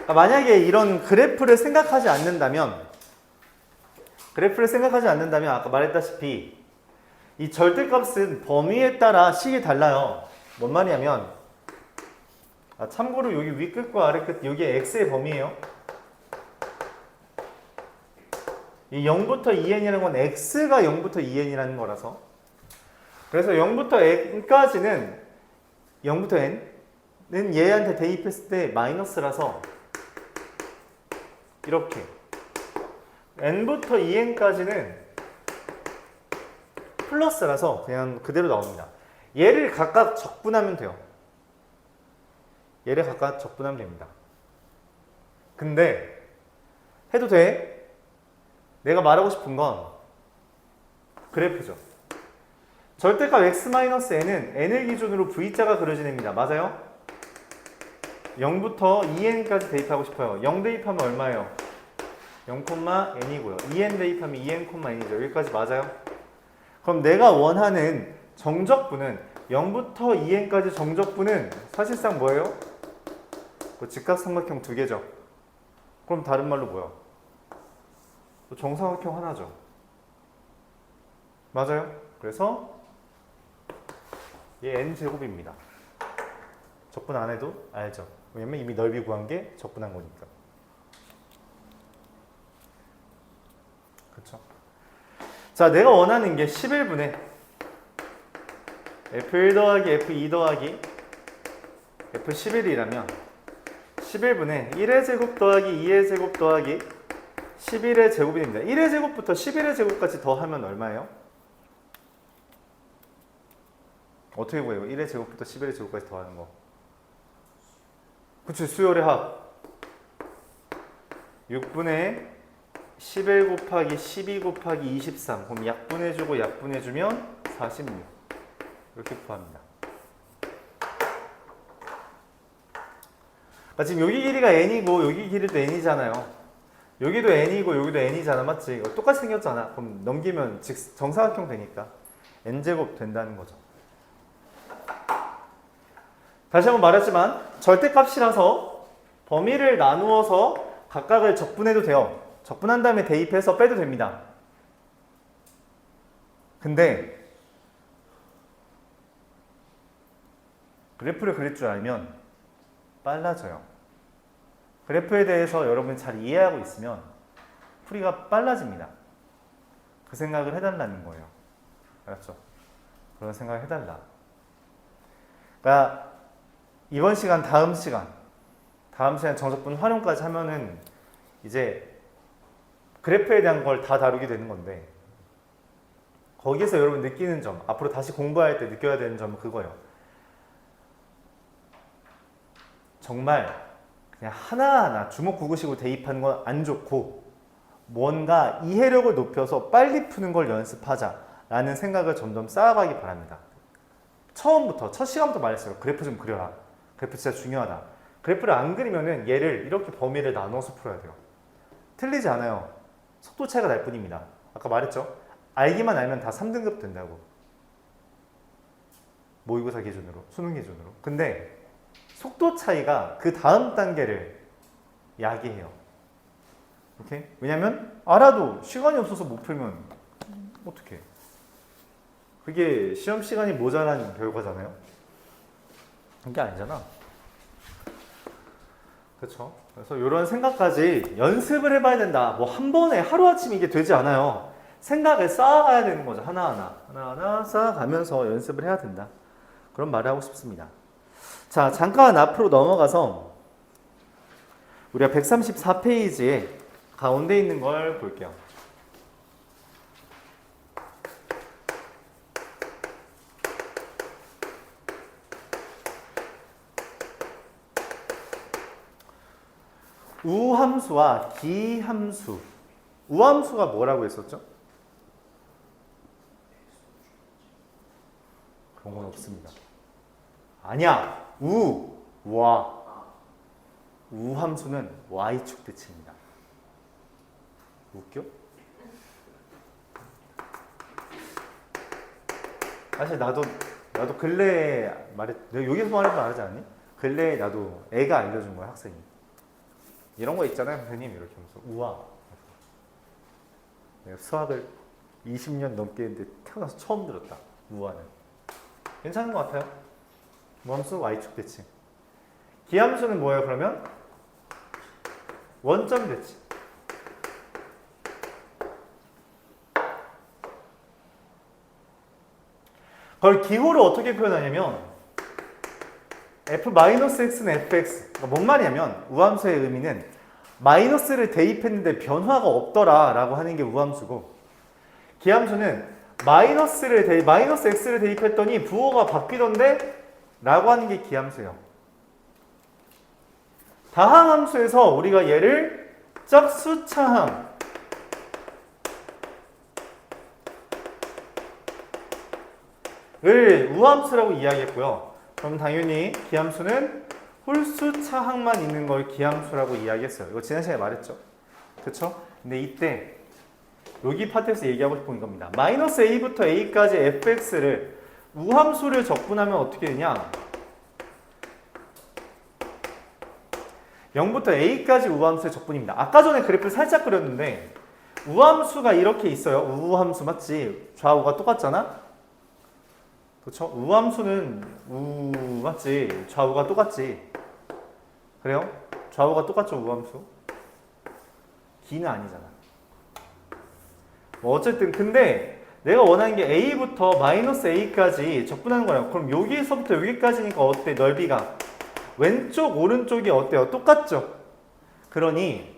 만약에 이런 그래프를 생각하지 않는다면 아까 말했다시피 이 절대값은 범위에 따라 식이 달라요. 뭔 말이냐면 참고로 여기 윗끝과 아래끝 여기 x의 범위예요. 이 0부터 2n이라는 건 x가 0부터 2n이라는 거라서 그래서 0부터 n까지는 0부터 n은 얘한테 대입했을 때 마이너스라서 이렇게 n부터 2n까지는 플러스라서 그냥 그대로 나옵니다. 얘를 각각 적분하면 돼요. 얘를 각각 적분하면 됩니다. 근데 해도 돼? 내가 말하고 싶은 건 그래프죠. 절대값 x-n은 n을 기준으로 v자가 그려진 애입니다. 맞아요? 0부터 2n까지 대입하고 싶어요. 0 대입하면 얼마예요? 0,n이고요. 2n 대입하면 2n,n이죠. 여기까지 맞아요? 그럼 내가 원하는 정적분은 0부터 2n까지 정적분은 사실상 뭐예요? 직각삼각형 두 개죠. 그럼 다른 말로 뭐야? 정사각형 하나죠. 맞아요? 그래서 얘 n제곱입니다. 적분 안 해도 알죠. 왜냐면 이미 넓이 구한 게 적분한 거니까. 그쵸? 자, 내가 원하는 게 11분의 F1 더하기 F2 더하기 F11이라면 11분의 1의 제곱 더하기 2의 제곱 더하기 11의 제곱입니다. 1의 제곱부터 11의 제곱까지 더하면 얼마예요? 어떻게 구해요? 1의 제곱부터 11의 제곱까지 더하는 거. 그치, 수열의 합. 6분의 11 곱하기 12 곱하기 23. 그럼 약분해주고 약분해주면 46. 이렇게 구합니다. 그러니까 지금 여기 길이가 n이고 여기 길이도 n이잖아요. 여기도 n이고 여기도 n이잖아. 맞지? 이거 똑같이 생겼잖아. 그럼 넘기면 정사각형 되니까 n제곱 된다는 거죠. 다시 한번 말했지만 절대값이라서 범위를 나누어서 각각을 적분해도 돼요. 적분한 다음에 대입해서 빼도 됩니다. 근데 그래프를 그릴 줄 알면 빨라져요. 그래프에 대해서 여러분이 잘 이해하고 있으면 풀이가 빨라집니다. 그 생각을 해달라는 거예요. 알았죠? 그런 생각을 해달라. 그러니까 이번 시간, 다음 시간 정적분 활용까지 하면은 이제 그래프에 대한 걸 다 다루게 되는 건데, 거기에서 여러분 느끼는 점, 앞으로 다시 공부할 때 느껴야 되는 점은 그거예요. 정말 그냥 하나하나 주먹구구식으로 대입하는 건 안 좋고, 뭔가 이해력을 높여서 빨리 푸는 걸 연습하자라는 생각을 점점 쌓아가기 바랍니다. 처음부터, 첫 시간부터 말했어요. 그래프 좀 그려라. 그래프 진짜 중요하다. 그래프를 안 그리면은 얘를 이렇게 범위를 나눠서 풀어야 돼요. 틀리지 않아요. 속도 차이가 날 뿐입니다. 아까 말했죠? 알기만 알면 다 3등급 된다고. 모의고사 기준으로, 수능 기준으로. 근데 속도 차이가 그 다음 단계를 야기해요. 오케이? 왜냐면 알아도 시간이 없어서 못 풀면 어떡해. 그게 시험 시간이 모자란 결과잖아요. 그게 아니잖아. 그렇죠? 그래서 이런 생각까지 연습을 해봐야 된다. 뭐 한 번에 하루아침 이게 되지 않아요. 생각을 쌓아가야 되는 거죠. 하나하나 쌓아가면서 연습을 해야 된다. 그런 말을 하고 싶습니다. 자, 잠깐 앞으로 넘어가서 우리가 134페이지에 가운데 있는 걸 볼게요. 우함수와 기함수. 우함수가 뭐라고 했었죠? 그런 건 없습니다. 아니야. 와. 우함수는 y축 대칭입니다. 웃겨? 사실 나도 근래에 내가 여기서 말하지 않니? 근래에 나도 애가 알려준 거야, 학생이. 이런 거 있잖아요, 선생님. 이렇게 하면서 우와. 내가 수학을 20년 넘게 했는데 태어나서 처음 들었다. 우와는. 괜찮은 것 같아요. 우함수 y축 대칭. 기함수는 뭐예요, 그러면? 원점 대칭. 그걸 기호를 어떻게 표현하냐면 f-x는 fx. 그러니까 뭔 말이냐면 우함수의 의미는 마이너스를 대입했는데 변화가 없더라 라고 하는 게 우함수고, 기함수는 마이너스 x를 대입했더니 부호가 바뀌던데 라고 하는 게 기함수예요. 다항함수에서 우리가 얘를 짝수차항, 을 우함수라고 이야기했고요. 그럼 당연히 기함수는 홀수차항만 있는 걸 기함수라고 이야기했어요. 이거 지난 시간에 말했죠. 그쵸? 근데 이때 여기 파트에서 얘기하고 싶은 겁니다. 마이너스 a부터 a까지 fx를 우함수를 적분하면 어떻게 되냐? 0부터 a까지 우함수의 적분입니다. 아까 전에 그래프를 살짝 그렸는데 우함수가 이렇게 있어요. 우함수 맞지? 좌우가 똑같잖아? 그쵸? 우함수는 우 맞지? 좌우가 똑같지? 그래요? 좌우가 똑같죠, 우함수? 기는 아니잖아. 뭐 어쨌든 근데 내가 원하는 게 a부터 마이너스 a까지 적분하는 거예요. 그럼 여기서부터 여기까지니까 어때? 넓이가 왼쪽 오른쪽이 어때요? 똑같죠? 그러니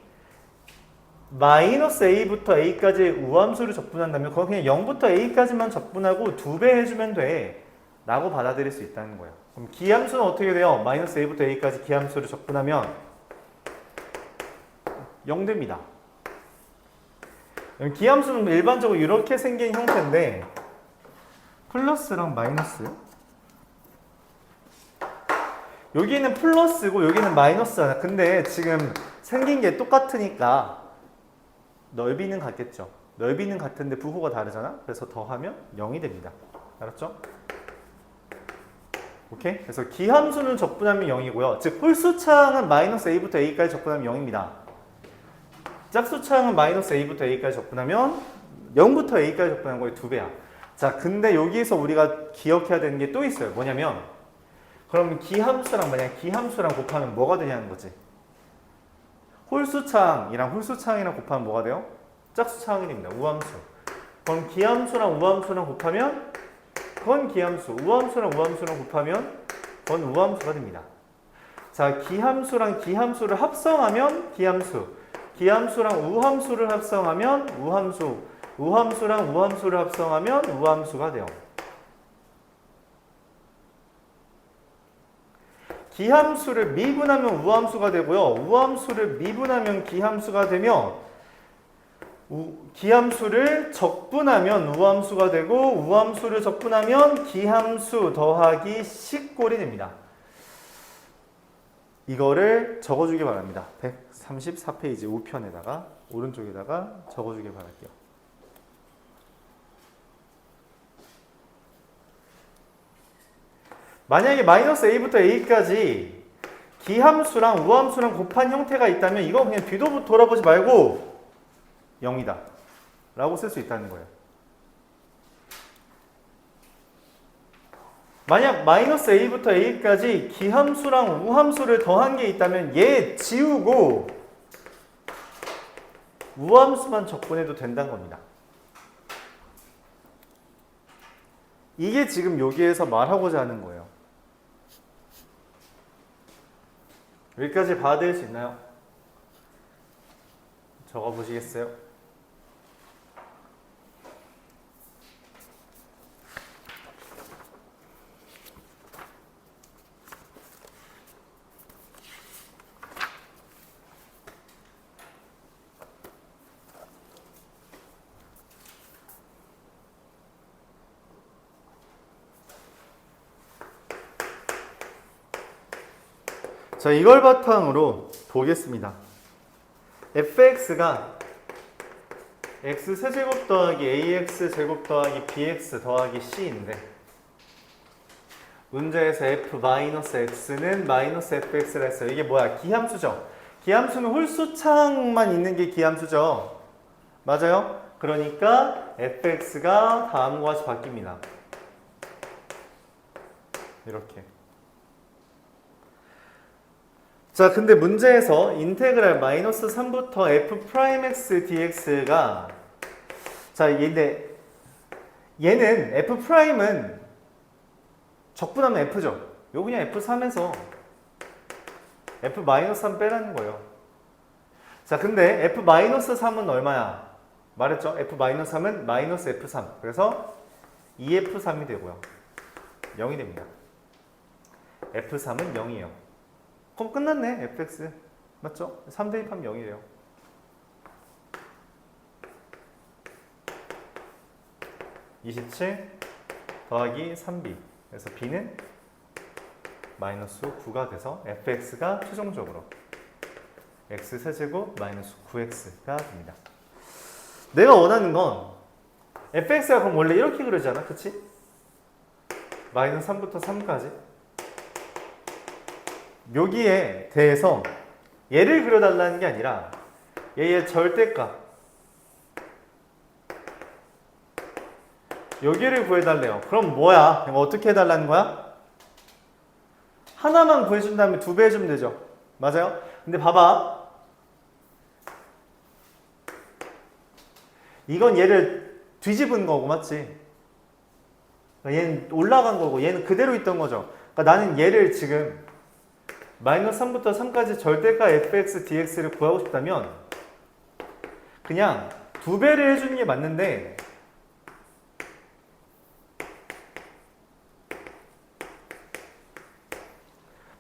마이너스 a부터 a까지 우함수를 적분한다면 그건 그냥 0부터 a까지만 적분하고 2배 해주면 돼 라고 받아들일 수 있다는 거예요. 그럼 기함수는 어떻게 돼요? 마이너스 a부터 a까지 기함수를 적분하면 0 됩니다. 기함수는 일반적으로 이렇게 생긴 형태인데 플러스랑 마이너스 여기는 플러스고 여기는 마이너스잖아. 근데 지금 생긴 게 똑같으니까 넓이는 같겠죠. 넓이는 같은데 부호가 다르잖아. 그래서 더하면 0이 됩니다. 알았죠? 오케이? 그래서 기함수는 적분하면 0이고요. 즉 홀수차항은 마이너스 a부터 a까지 적분하면 0입니다. 짝수차항은 마이너스 a부터 a까지 적분하면 0부터 a까지 적분한 거의 2배야. 자, 근데 여기에서 우리가 기억해야 되는 게 또 있어요. 뭐냐면 그럼 기함수랑 만약 기함수랑 곱하면 뭐가 되냐는 거지. 홀수차항이랑 홀수차항이랑 곱하면 뭐가 돼요? 짝수차항이 됩니다. 우함수. 그럼 기함수랑 우함수랑 곱하면 그건 기함수. 우함수랑 우함수랑 곱하면 그건 우함수가 됩니다. 자, 기함수랑 기함수를 합성하면 기함수. 기함수랑 우함수를 합성하면 우함수. 우함수랑 우함수를 합성하면 우함수가 돼요. 기함수를 미분하면 우함수가 되고요. 우함수를 미분하면 기함수가 되며 기함수를 적분하면 우함수가 되고 우함수를 적분하면 기함수 더하기 C꼴이 됩니다. 이거를 적어주길 바랍니다. 134페이지 우편에다가 오른쪽에다가 적어주길 바랄게요. 만약에 마이너스 a부터 a까지 기함수랑 우함수랑 곱한 형태가 있다면 이거 그냥 뒤도 돌아보지 말고 0이다 라고 쓸 수 있다는 거예요. 만약 마이너스 a부터 a까지 기함수랑 우함수를 더한 게 있다면 얘 지우고 우함수만 적분해도 된다는 겁니다. 이게 지금 여기에서 말하고자 하는 거예요. 여기까지 받아들일 수 있나요? 적어보시겠어요? 자, 이걸 바탕으로 보겠습니다. fx가 x세제곱 더하기 ax제곱 더하기 bx 더하기 c인데 문제에서 f-x는 마이너스 fx라 했어요. 이게 뭐야? 기함수죠. 기함수는 홀수차항만 있는 게 기함수죠. 맞아요? 그러니까 fx가 다음과 같이 바뀝니다. 이렇게. 자, 근데 문제에서 인테그랄 마이너스 3부터 f'x dx가 자, 얘는 f'은 적분하면 f죠. 요 그냥 f3에서 f-3 빼라는 거예요. 자, 근데 f-3은 얼마야? 말했죠? f-3은 마이너스 f3. 그래서 2f3이 되고요. 0이 됩니다. f3은 0이에요. 그럼 끝났네, fx. 맞죠? 3 대입하면 0이래요. (27) 더하기 3b. 그래서 b는 마이너스 9가 돼서 fx가 최종적으로 x세제곱 마이너스 9x가 됩니다. 내가 원하는 건 fx가 그럼 원래 이렇게 그러잖아, 그치? 마이너스 3부터 3까지. 여기에 대해서 얘를 그려달라는 게 아니라 얘의 절대값 여기를 구해달래요. 그럼 뭐야? 이거 어떻게 해달라는 거야? 하나만 구해준 다음에 2배 해주면 되죠. 맞아요? 근데 봐봐. 이건 얘를 뒤집은 거고, 맞지? 그러니까 얘는 올라간 거고, 얘는 그대로 있던 거죠. 그러니까 나는 얘를 지금 마이너스 3부터 3까지 절대가 fx, dx를 구하고 싶다면 그냥 2배를 해주는 게 맞는데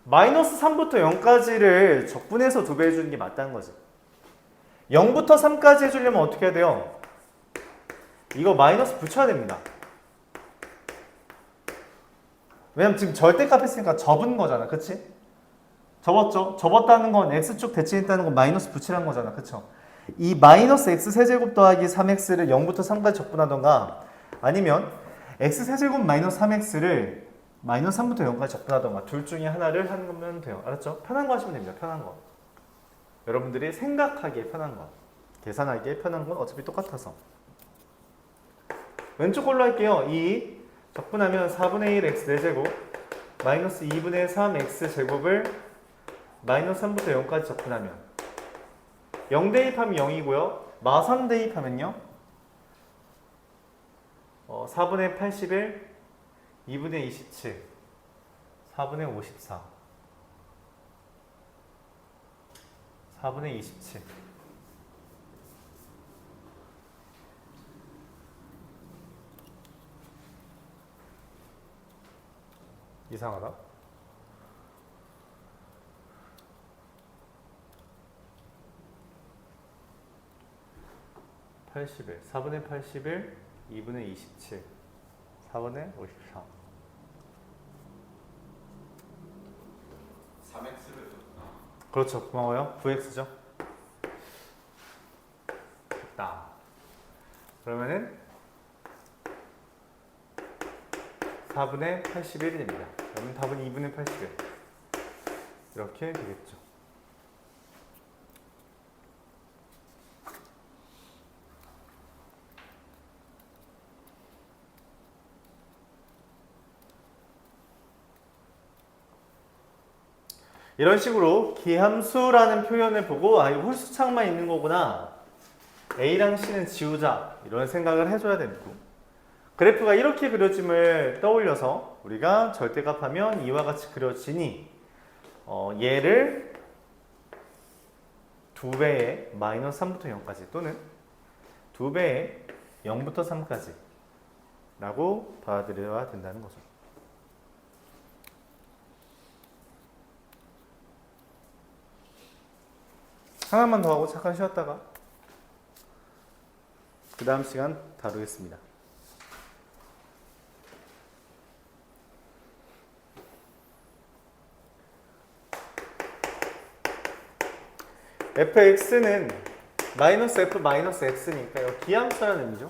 마이너스 3부터 0까지를 적분해서 2배 해주는 게 맞다는 거지. 0부터 3까지 해주려면 어떻게 해야 돼요? 이거 마이너스 붙여야 됩니다. 왜냐면 지금 절대값 했으니까 접은 거잖아. 그치? 접었죠? 접었다는 건 x축 대칭했다는 건 마이너스 붙이라는 거잖아. 그쵸? 이 마이너스 x 세제곱 더하기 3x를 0부터 3까지 적분하던가 아니면 x 세제곱 마이너스 3x를 마이너스 3부터 0까지 접근하던가 둘 중에 하나를 하면 돼요. 알았죠? 편한 거 하시면 됩니다. 편한 거. 여러분들이 생각하기에 편한 거. 계산하기에 편한 건 어차피 똑같아서. 왼쪽 걸로 할게요. 2 적분하면 4분의 1 x 4제곱 마이너스 2분의 3 x 제곱을 마이너스 3부터 0까지 접근하면 0 대입하면 0이고요. 마3 대입하면요. 4분의 81 2분의 27 4분의 54 4분의 27 이상하다. (81) 4분의 81 2분의 27 4분의 54 3x를 줬구나. 그렇죠. 고마워요. 9x죠. 됐다. 그러면은 4분의 81이 됩니다. 그러면 답은 2분의 81 이렇게 되겠죠. 이런 식으로 기함수라는 표현을 보고 아, 이거 홀수창만 있는 거구나. A랑 C는 지우자. 이런 생각을 해줘야 되고 그래프가 이렇게 그려짐을 떠올려서 우리가 절대값하면 이와 같이 그려지니 얘를 2배의 마이너스 3부터 0까지 또는 2배의 0부터 3까지 라고 받아들여야 된다는 거죠. 하나만 더 하고 잠깐 쉬었다가 그 다음 시간 다루겠습니다. fx는 마이너스 f 마이너스 x니까요. 기함수라는 의미죠.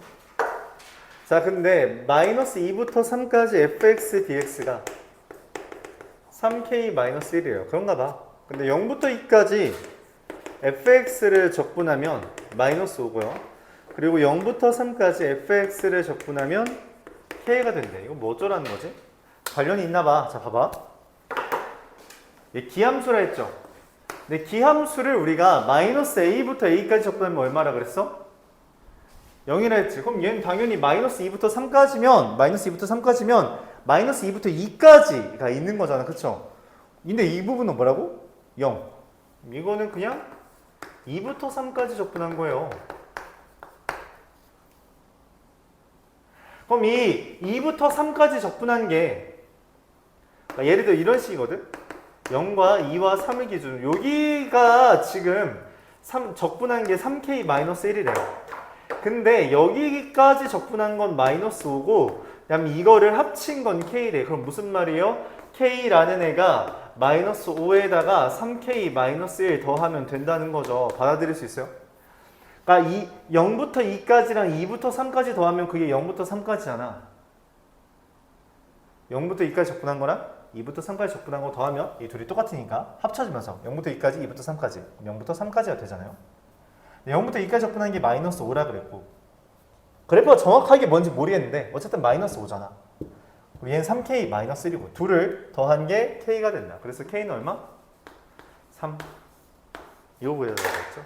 자, 근데 마이너스 2부터 3까지 fx dx가 3k 마이너스 1이에요. 그런가 봐. 근데 0부터 2까지 fx를 적분하면 마이너스 5고요. 그리고 0부터 3까지 fx를 적분하면 k가 된대. 이거 뭐 어쩌라는 거지? 관련이 있나 봐. 자, 봐봐. 얘 기함수라 했죠? 근데 기함수를 우리가 마이너스 a부터 a까지 적분하면 얼마라 그랬어? 0이라 했지. 그럼 얘는 당연히 마이너스 2부터 3까지면 마이너스 2부터 2까지가 있는 거잖아. 그쵸? 근데 이 부분은 뭐라고? 0. 이거는 그냥 2부터 3까지 적분한 거예요. 그럼 이 2부터 3까지 적분한 게 그러니까 예를 들어 이런 식이거든. 0과 2와 3을 기준으로 여기가 지금 적분한 게 3k-1이래요. 근데 여기까지 적분한 건 마이너스 5고 그다음에 이거를 합친 건 k래. 그럼 무슨 말이에요? k라는 애가 마이너스 5에다가 3k-1 더하면 된다는 거죠. 받아들일 수 있어요? 그러니까 0부터 2까지랑 2부터 3까지 더하면 그게 0부터 3까지잖아. 0부터 2까지 적분한 거랑 2부터 3까지 적분한 거 더하면 이 둘이 똑같으니까 합쳐지면서 0부터 2까지, 2부터 3까지 0부터 3까지가 되잖아요. 0부터 2까지 적분한 게 마이너스 5라 그랬고 그래프가 정확하게 뭔지 모르겠는데 어쨌든 마이너스 5잖아. 얘는 3k 마이너스 1이고 둘을 더한 게 k가 된다. 그래서 k는 얼마? 3. 이거 구해야 되겠죠?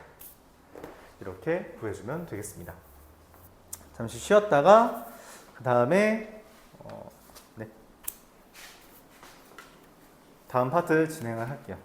이렇게 구해주면 되겠습니다. 잠시 쉬었다가 그 다음에 네. 다음 파트 진행을 할게요.